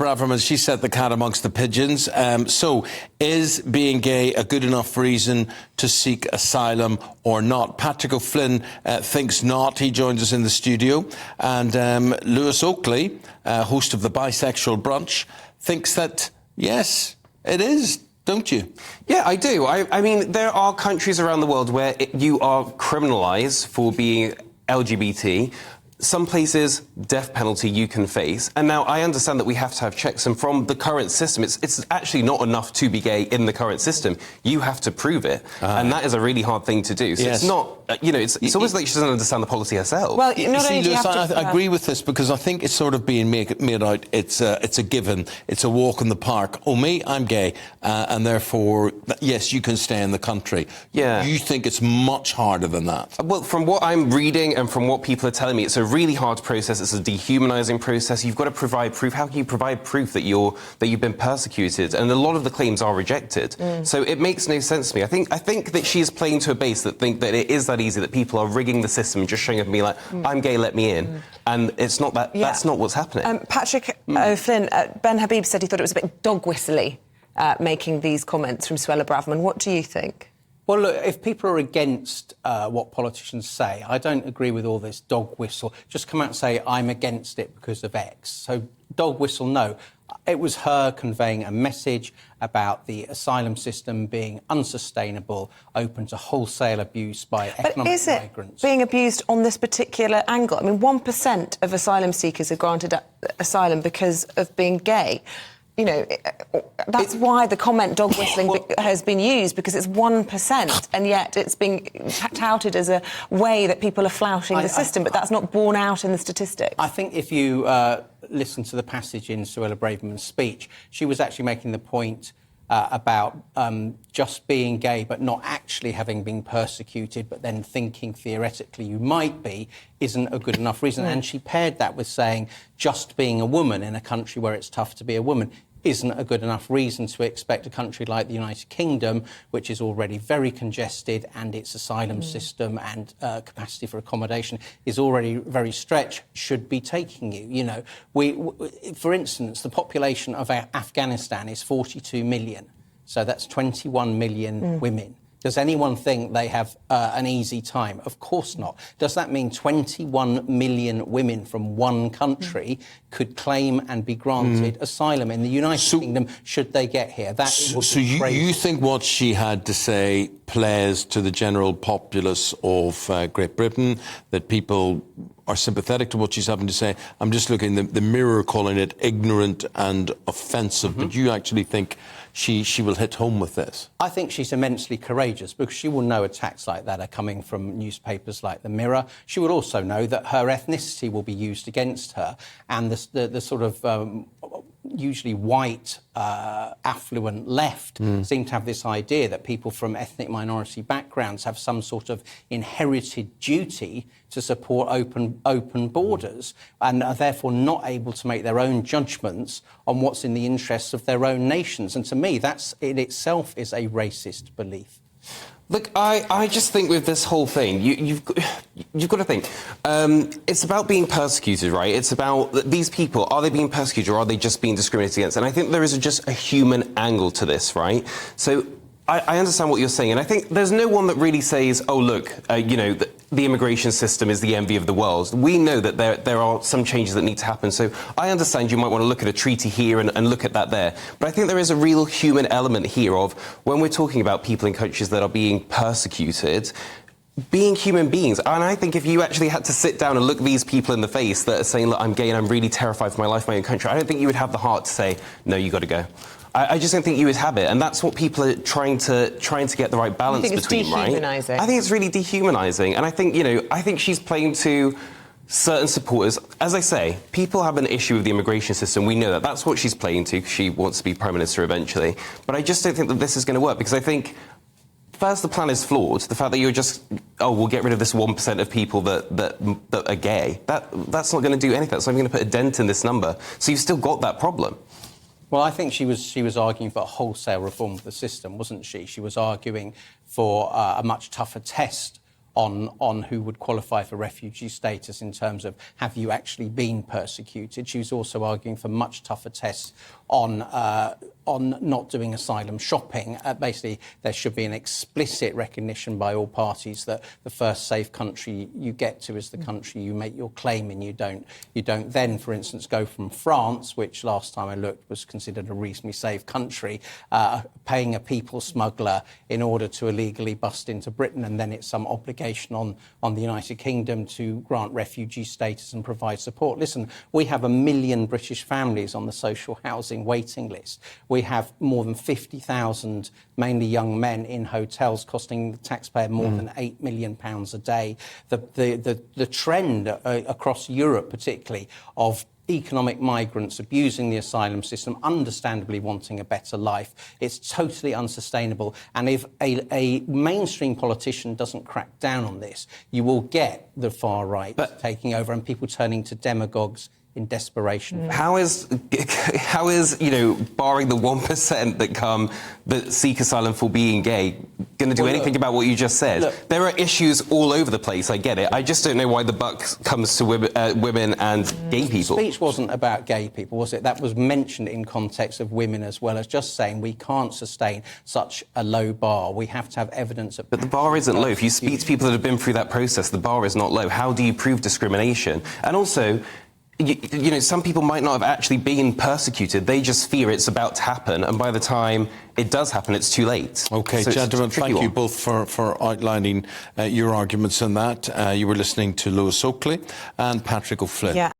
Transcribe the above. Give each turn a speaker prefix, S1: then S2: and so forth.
S1: Braverman, she set the cat amongst the pigeons. So, is being gay a good enough reason to seek asylum or not? Patrick O'Flynn thinks not. He joins us in the studio. And Lewis Oakley, host of the Bisexual Brunch, thinks that, yes, it is. Don't you?
S2: Yeah, I do. I mean, there are countries around the world where you are criminalised for being LGBT. Some places, death penalty you can face. And now I understand that we have to have checks, and from the current system, it's actually not enough to be gay in the current system. You have to prove it, and that is a really hard thing to do. So yes. It's not, it's almost like she doesn't understand the policy herself.
S3: Well,
S1: Lewis, I agree with this, because I think it's sort of being made out, it's a given, it's a walk in the park. Oh, me, I'm gay, and therefore, yes, you can stay in the country.
S2: Yeah.
S1: You think it's much harder than that?
S2: Well, from what I'm reading and from what people are telling me, it's a really hard process. It's a dehumanising process. You've got to provide proof. How can you provide proof that you've been persecuted? And a lot of the claims are rejected. So it makes no sense to me. I think that she is playing to a base that think that it is that easy, that people are rigging the system and just showing up and being like, I'm gay, let me in. And it's not that. Yeah. That's not what's happening.
S3: Patrick O'Flynn, Ben Habib said he thought it was a bit dog whistly making these comments from Suella Braverman. What do you think?
S4: Well, look, if people are against what politicians say, I don't agree with all this dog whistle. Just come out and say, I'm against it because of X. So dog whistle, no. It was her conveying a message about the asylum system being unsustainable, open to wholesale abuse by economic migrants.
S3: But is it being abused on this particular angle? I mean, 1% of asylum seekers are granted asylum because of being gay. That's why the comment dog whistling has been used, because it's 1%, and yet it's being touted as a way that people are flouting the system, but that's not borne out in the statistics.
S4: I think if you listen to the passage in Suella Braverman's speech, she was actually making the point about just being gay but not actually having been persecuted, but then thinking theoretically you might be, isn't a good enough reason. And she paired that with saying just being a woman in a country where it's tough to be a woman isn't a good enough reason to expect a country like the United Kingdom, which is already very congested and its asylum system and capacity for accommodation is already very stretched, should be taking you. For instance, the population of Afghanistan is 42 million. So that's 21 million women. Does anyone think they have an easy time? Of course not. Does that mean 21 million women from one country could claim and be granted asylum in the United Kingdom should they get here?
S1: You think what she had to say plays to the general populace of Great Britain, that people are sympathetic to what she's having to say? I'm just looking at the Mirror calling it ignorant and offensive, but you actually think she will hit home with this?
S4: I think she's immensely courageous, because she will know attacks like that are coming from newspapers like the Mirror. She will also know that her ethnicity will be used against her, and the sort of usually white, affluent left seem to have this idea that people from ethnic minority backgrounds have some sort of inherited duty to support open borders, and are therefore not able to make their own judgments on what's in the interests of their own nations. And to me, that's in itself is a racist belief.
S2: Look, I just think with this whole thing, you've got to think, it's about being persecuted, right? It's about these people, are they being persecuted or are they just being discriminated against? And I think there is just a human angle to this, right? So I understand what you're saying, and I think there's no one that really says, oh, look, the immigration system is the envy of the world. We know that there are some changes that need to happen, so I understand you might want to look at a treaty here and look at that there. But I think there is a real human element here of, when we're talking about people in countries that are being persecuted, being human beings. And I think if you actually had to sit down and look these people in the face that are saying, look, I'm gay and I'm really terrified for my life in my own country, I don't think you would have the heart to say, no, you got to go. I just don't think you would have it, and that's what people are trying to get the right balance between, right?
S3: Dehumanising.
S2: I think it's really dehumanising, and I think she's playing to certain supporters. As I say, people have an issue with the immigration system. We know that. That's what she's playing to, because she wants to be Prime Minister eventually. But I just don't think that this is going to work, because I think, first, the plan is flawed. The fact that you're just, we'll get rid of this 1% of people that are gay, that's not going to do anything. That's not going to put a dent in this number. So you've still got that problem.
S4: Well, I think she was arguing for a wholesale reform of the system, wasn't she? She was arguing for a much tougher test on who would qualify for refugee status in terms of have you actually been persecuted. She was also arguing for much tougher tests on not doing asylum shopping. Basically, there should be an explicit recognition by all parties that the first safe country you get to is the country you make your claim in. You don't then, for instance, go from France, which last time I looked was considered a reasonably safe country, paying a people smuggler in order to illegally bust into Britain, and then it's some obligation on the United Kingdom to grant refugee status and provide support. Listen, we have 1 million British families on the social housing waiting list. We have more than 50,000, mainly young men, in hotels, costing the taxpayer more than £8 million a day. The trend across Europe, particularly, of economic migrants abusing the asylum system, understandably wanting a better life. It's totally unsustainable. And if a mainstream politician doesn't crack down on this, you will get the far right taking over and people turning to demagogues in desperation.
S2: How is barring the 1% that seek asylum for being gay, going to do anything about what you just said?
S4: Look,
S2: there are issues all over the place. I get it. I just don't know why the buck comes to women and gay people.
S4: The speech wasn't about gay people, was it? That was mentioned in context of women as well as just saying we can't sustain such a low bar. We have to have evidence of.
S2: But the bar isn't low. If you speak to people that have been through that process, the bar is not low. How do you prove discrimination? And also, you know, some people might not have actually been persecuted. They just fear it's about to happen, and by the time it does happen, it's too late.
S1: OK,
S2: so
S1: gentlemen, thank you both for outlining your arguments on that. You were listening to Lewis Oakley and Patrick O'Flynn.
S3: Yeah.